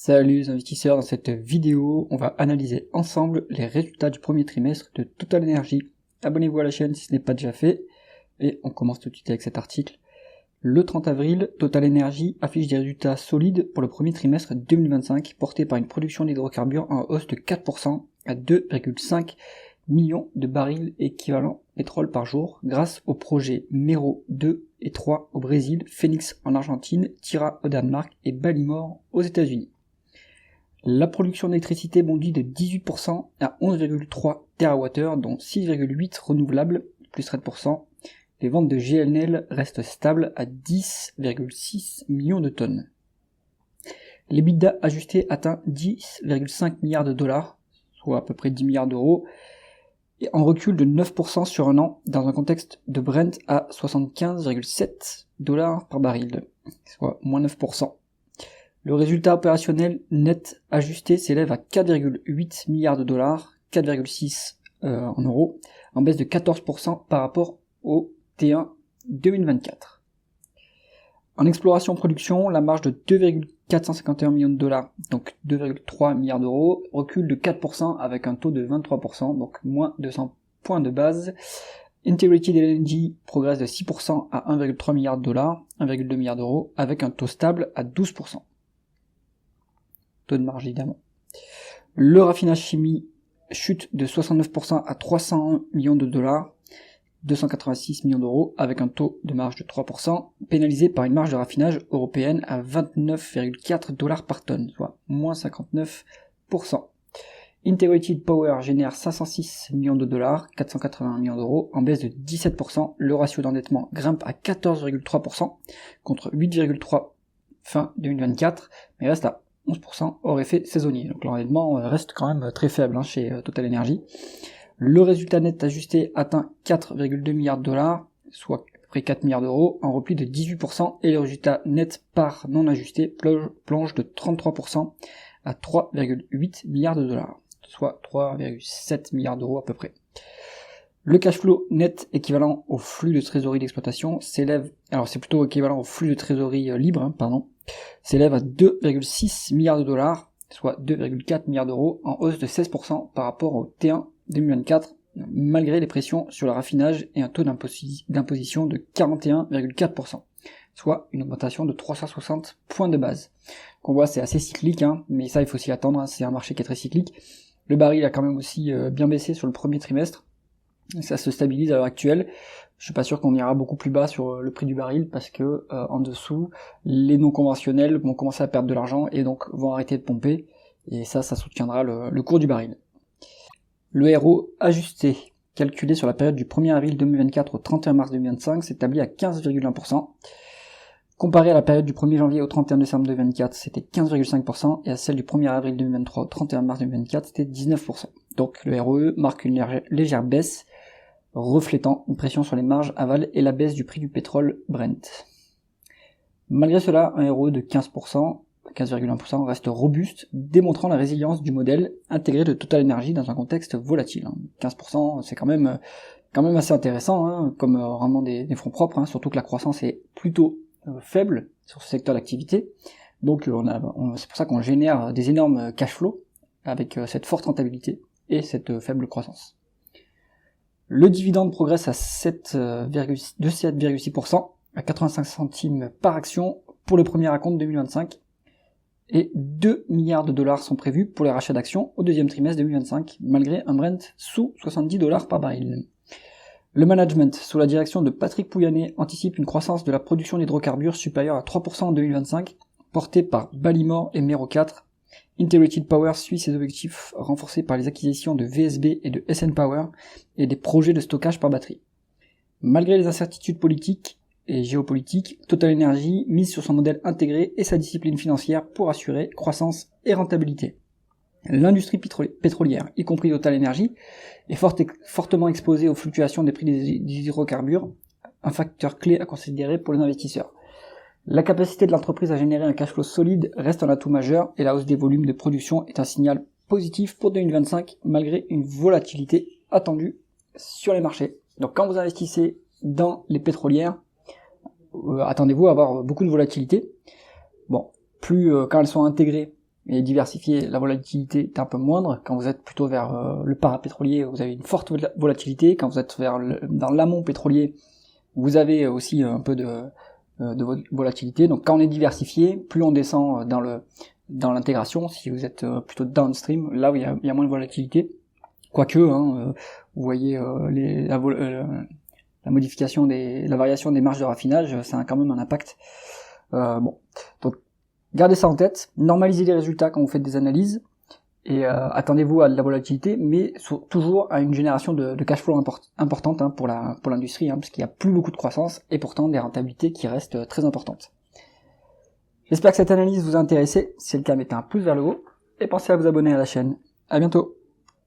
Salut les investisseurs, dans cette vidéo, on va analyser ensemble les résultats du premier trimestre de Total Energy. Abonnez-vous à la chaîne si ce n'est pas déjà fait, et on commence tout de suite avec cet article. Le 30 avril, Total Energy affiche des résultats solides pour le premier trimestre 2025, portés par une production d'hydrocarbures en hausse de 4% à 2,5 millions de barils équivalent pétrole par jour, grâce aux projets Mero 2 et 3 au Brésil, Phoenix en Argentine, Tyra au Danemark et Ballymore aux États-Unis. La production d'électricité bondit de 18% à 11,3 TWh, dont 6,8 renouvelables, plus 13%. Les ventes de GNL restent stables à 10,6 millions de tonnes. L'EBITDA ajusté atteint 10,5 milliards de dollars, soit à peu près 10 milliards d'euros, et en recul de 9% sur un an, dans un contexte de Brent à 75,7 dollars par baril, soit moins 9%. Le résultat opérationnel net ajusté s'élève à 4,8 milliards de dollars, 4,6 en euros, en baisse de 14% par rapport au T1 2024. En exploration-production, la marge de 2,451 millions de dollars, donc 2,3 milliards d'euros, recule de 4% avec un taux de 23%, donc moins 200 points de base. Integrated LNG progresse de 6% à 1,3 milliard de dollars, 1,2 milliard d'euros, avec un taux stable à 12%. Taux de marge évidemment. Le raffinage chimie chute de 69% à 301 millions de dollars, 286 millions d'euros, avec un taux de marge de 3%, pénalisé par une marge de raffinage européenne à 29,4 dollars par tonne, soit moins 59%. Integrated Power génère 506 millions de dollars, 481 millions d'euros, en baisse de 17%. Le ratio d'endettement grimpe à 14,3% contre 8,3% fin 2024, mais reste à 11% hors effet saisonnier. Donc l'endettement reste quand même très faible chez Total Energy. Le résultat net ajusté atteint 4,2 milliards de dollars, soit à peu près 4 milliards d'euros, en repli de 18%, et le résultat net par non ajusté plonge de 33% à 3,8 milliards de dollars, soit 3,7 milliards d'euros à peu près. Le cash flow net équivalent au flux de trésorerie d'exploitation s'élève, alors c'est plutôt équivalent au flux de trésorerie libre, s'élève à 2,6 milliards de dollars, soit 2,4 milliards d'euros, en hausse de 16% par rapport au T1 2024, malgré les pressions sur le raffinage et un taux d'imposition de 41,4%, soit une augmentation de 360 points de base. Donc on voit c'est assez cyclique, mais ça il faut s'y attendre, c'est un marché qui est très cyclique. Le baril a quand même aussi bien baissé sur le premier trimestre, ça se stabilise à l'heure actuelle. Je suis pas sûr qu'on ira beaucoup plus bas sur le prix du baril parce que en dessous, les non conventionnels vont commencer à perdre de l'argent et donc vont arrêter de pomper, et ça soutiendra le cours du baril. Le RO ajusté, calculé sur la période du 1er avril 2024 au 31 mars 2025, s'établit à 15,1%. Comparé à la période du 1er janvier au 31 décembre 2024, c'était 15,5%, et à celle du 1er avril 2023 au 31 mars 2024, c'était 19%. Donc le ROE marque une légère baisse, reflétant une pression sur les marges aval et la baisse du prix du pétrole Brent. Malgré cela, un ROE de 15,1% reste robuste, démontrant la résilience du modèle intégré de Total Energy dans un contexte volatile. 15%, c'est quand même assez intéressant comme rendement des fonds propres, surtout que la croissance est plutôt faible sur ce secteur d'activité. Donc c'est pour ça qu'on génère des énormes cash flows avec cette forte rentabilité et cette faible croissance. Le dividende progresse à 7,6% à 85 centimes par action pour le premier acompte 2025, et 2 milliards de dollars sont prévus pour les rachats d'actions au deuxième trimestre 2025, malgré un Brent sous 70 dollars par baril. Le management, sous la direction de Patrick Pouyanné, anticipe une croissance de la production d'hydrocarbures supérieure à 3% en 2025, portée par Ballymore et Mero 4. Integrated Power suit ses objectifs, renforcés par les acquisitions de VSB et de SN Power et des projets de stockage par batterie. Malgré les incertitudes politiques et géopolitiques, Total Energy mise sur son modèle intégré et sa discipline financière pour assurer croissance et rentabilité. L'industrie pétrolière, y compris Total Energy, est fortement exposée aux fluctuations des prix des hydrocarbures, un facteur clé à considérer pour les investisseurs. La capacité de l'entreprise à générer un cash flow solide reste un atout majeur, et la hausse des volumes de production est un signal positif pour 2025, malgré une volatilité attendue sur les marchés. Donc quand vous investissez dans les pétrolières, attendez-vous à avoir beaucoup de volatilité. Bon, plus quand elles sont intégrées mais diversifié, la volatilité est un peu moindre. Quand vous êtes plutôt vers le parapétrolier, vous avez une forte volatilité. Quand vous êtes dans l'amont pétrolier, vous avez aussi un peu de volatilité. Donc quand on est diversifié, plus on descend dans l'intégration. Si vous êtes plutôt downstream, là où il y a moins de volatilité. Quoique, vous voyez la modification la variation des marges de raffinage, ça a quand même un impact. Donc gardez ça en tête, normalisez les résultats quand vous faites des analyses, et attendez-vous à de la volatilité, mais toujours à une génération de cash flow importante pour l'industrie, parce qu'il n'y a plus beaucoup de croissance, et pourtant des rentabilités qui restent très importantes. J'espère que cette analyse vous a intéressé, si c'est le cas mettez un pouce vers le haut, et pensez à vous abonner à la chaîne. À bientôt.